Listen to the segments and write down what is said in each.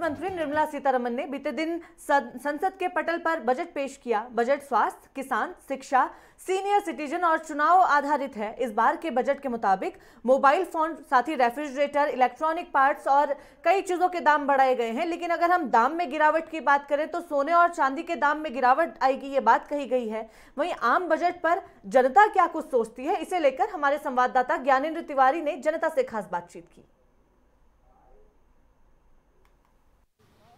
मंत्री निर्मला सीतारमण ने बीते दिन संसद के पटल पर बजट पेश किया। बजट स्वास्थ्य, किसान, शिक्षा, सीनियर सिटीजन और चुनाव आधारित है। इस बार के बजट के मुताबिक मोबाइल फोन, साथ ही रेफ्रिजरेटर, इलेक्ट्रॉनिक पार्ट्स और कई चीजों के दाम बढ़ाए गए हैं। लेकिन अगर हम दाम में गिरावट की बात करें तो सोने और चांदी के दाम में गिरावट आएगी, ये बात कही गई है। वहीं आम बजट पर जनता क्या कुछ सोचती है, इसे लेकर हमारे संवाददाता ज्ञानेंद्र तिवारी ने जनता से खास बातचीत की।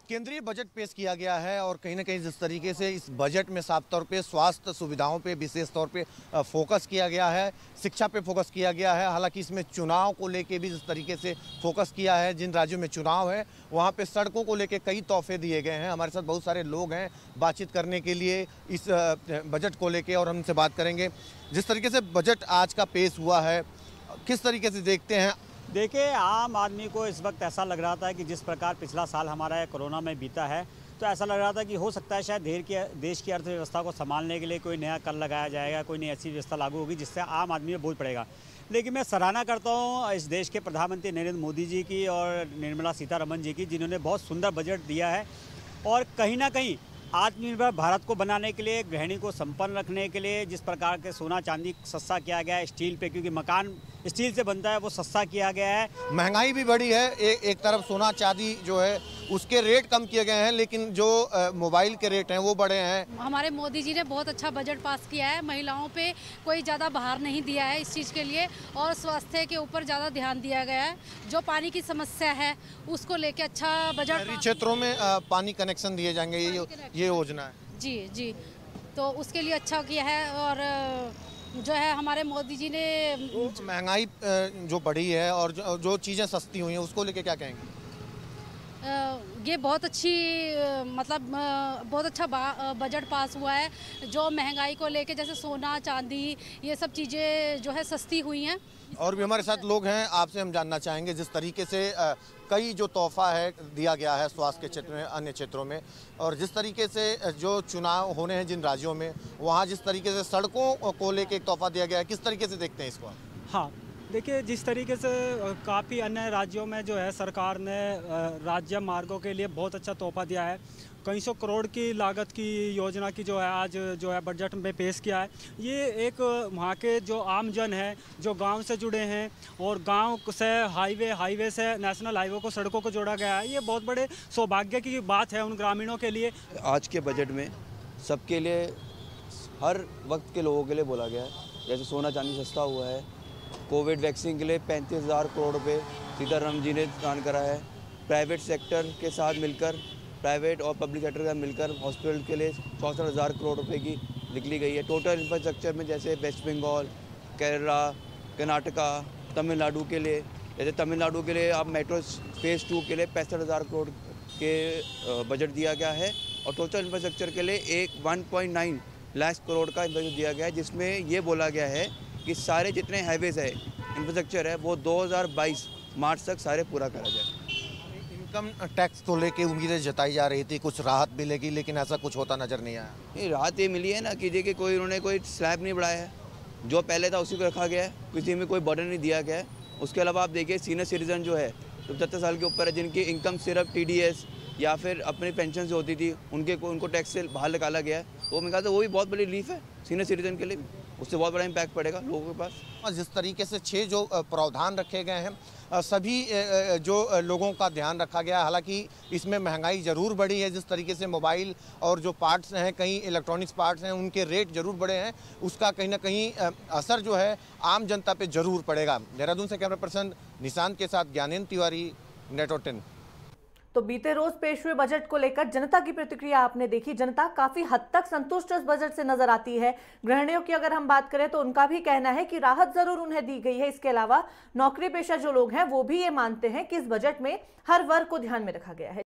केंद्रीय बजट पेश किया गया है और कहीं ना कहीं जिस तरीके से इस बजट में साफ तौर पे स्वास्थ्य सुविधाओं पे विशेष तौर पे फोकस किया गया है, शिक्षा पे फोकस किया गया है। हालांकि इसमें चुनाव को लेके भी जिस तरीके से फोकस किया है, जिन राज्यों में चुनाव है वहाँ पे सड़कों को लेके कई तोहफे दिए गए हैं। हमारे साथ बहुत सारे लोग हैं बातचीत करने के लिए इस बजट को लेके और हमसे बात करेंगे। जिस तरीके से बजट आज का पेश हुआ है, किस तरीके से देखते हैं? देखिए, आम आदमी को इस वक्त ऐसा लग रहा था कि जिस प्रकार पिछला साल हमारा कोरोना में बीता है, तो ऐसा लग रहा था कि हो सकता है शायद देश की अर्थव्यवस्था को संभालने के लिए कोई नया कर लगाया जाएगा, कोई नई ऐसी व्यवस्था लागू होगी जिससे आम आदमी में बोझ पड़ेगा। लेकिन मैं सराहना करता हूँ इस देश के प्रधानमंत्री नरेंद्र मोदी जी की और निर्मला सीतारमण जी की, जिन्होंने बहुत सुंदर बजट दिया है और कहीं ना कहीं आत्मनिर्भर भारत को बनाने के लिए, गृहिणी को संपन्न रखने के लिए जिस प्रकार के सोना चांदी सस्ता किया गया है, स्टील पे, क्योंकि मकान स्टील से बनता है, वो सस्ता किया गया है। महंगाई भी बढ़ी है। एक तरफ सोना चांदी जो है उसके रेट कम किए गए हैं, लेकिन जो मोबाइल के रेट हैं वो बढ़े हैं। हमारे मोदी जी ने बहुत अच्छा बजट पास किया है। महिलाओं पे कोई ज़्यादा भार नहीं दिया है इस चीज़ के लिए, और स्वास्थ्य के ऊपर ज़्यादा ध्यान दिया गया है। जो पानी की समस्या है उसको लेके अच्छा बजट। शहरी क्षेत्रों में पानी कनेक्शन दिए जाएंगे, ये योजना है। जी, तो उसके लिए अच्छा किया है। और जो है हमारे मोदी जी ने महंगाई जो बढ़ी है और जो चीज़ें सस्ती हुई हैं उसको लेके क्या कहेंगे? ये बहुत अच्छी बहुत अच्छा बजट पास हुआ है। जो महंगाई को लेके, जैसे सोना चांदी, ये सब चीज़ें जो है सस्ती हुई हैं। और भी हमारे साथ लोग हैं, आपसे हम जानना चाहेंगे जिस तरीके से कई जो तोहफा है दिया गया है स्वास्थ्य के क्षेत्र में, अन्य क्षेत्रों में, और जिस तरीके से जो चुनाव होने हैं जिन राज्यों में, वहाँ जिस तरीके से सड़कों को लेके एक तोहफा दिया गया है, किस तरीके से देखते हैं इसको? हाँ, देखिए, जिस तरीके से काफ़ी अन्य राज्यों में जो है सरकार ने राज्य मार्गों के लिए बहुत अच्छा तोहफा दिया है। कई सौ करोड़ की लागत की योजना की जो है आज जो है बजट में पेश किया है। ये एक वहाँ के जो आम जन है, जो गांव से जुड़े हैं और गांव से हाईवे से नेशनल हाईवे को, सड़कों को जोड़ा गया है। ये बहुत बड़े सौभाग्य की बात है उन ग्रामीणों के लिए। आज के बजट में सबके लिए, हर वक्त के लोगों के लिए बोला गया है। जैसे सोना चांदी सस्ता हुआ है, कोविड वैक्सीन के लिए 35,000 करोड़ रुपये सीतारमण जी ने दान करा है। प्राइवेट सेक्टर के साथ मिलकर, प्राइवेट और पब्लिक सेक्टर के साथ मिलकर हॉस्पिटल के लिए 64,000 करोड़ रुपए की निकली गई है। टोटल इंफ्रास्ट्रक्चर में जैसे वेस्ट बंगाल, केरला, कर्नाटका, तमिलनाडु के लिए, जैसे तमिलनाडु के लिए अब मेट्रो फेज़ 2 के लिए 65,000 करोड़ के बजट दिया गया है। और टोटल इंफ्रास्ट्रक्चर के लिए 1.9 लाख करोड़ का बजट दिया गया है, जिसमें ये बोला गया है कि सारे जितने हाईवेज है, इंफ्रास्ट्रक्चर है, वो 2022 मार्च तक सारे पूरा करा जाए। इनकम टैक्स को लेके उम्मीदें जताई जा रही थी, कुछ राहत मिलेगी, लेकिन ऐसा कुछ होता नजर नहीं आया। ये राहत ये मिली है ना कि देखिए उन्होंने कोई स्लैब नहीं बढ़ाया है, जो पहले था उसी को रखा गया है, किसी में कोई बर्डन नहीं दिया गया है। उसके अलावा आप देखिए सीनियर सिटीजन जो है, तो 75 साल के ऊपर है, जिनकी इनकम सिर्फ TDS या फिर अपनी पेंशन से होती थी, उनको टैक्स से बाहर निकाला गया है। वो मैं कहता वो भी बहुत बड़ी रिलीफ है सीनियर सिटीजन के लिए, उससे बहुत बड़ा इम्पैक्ट पड़ेगा लोगों के पास। जिस तरीके से 6 जो प्रावधान रखे गए हैं, सभी जो लोगों का ध्यान रखा गया। हालांकि इसमें महंगाई ज़रूर बढ़ी है, जिस तरीके से मोबाइल और जो पार्ट्स हैं, कई इलेक्ट्रॉनिक्स पार्ट्स हैं, उनके रेट ज़रूर बढ़े हैं। उसका कहीं ना कहीं असर जो है आम जनता पे ज़रूर पड़ेगा। देहरादून से कैमरा पर्सन निशांत के साथ ज्ञानेंद्र तिवारी, नेटवर्क 10। तो बीते रोज पेश हुए बजट को लेकर जनता की प्रतिक्रिया आपने देखी। जनता काफी हद तक संतुष्ट इस बजट से नजर आती है। गृहिणियों की अगर हम बात करें तो उनका भी कहना है कि राहत जरूर उन्हें दी गई है। इसके अलावा नौकरी पेशा जो लोग हैं वो भी ये मानते हैं कि इस बजट में हर वर्ग को ध्यान में रखा गया है।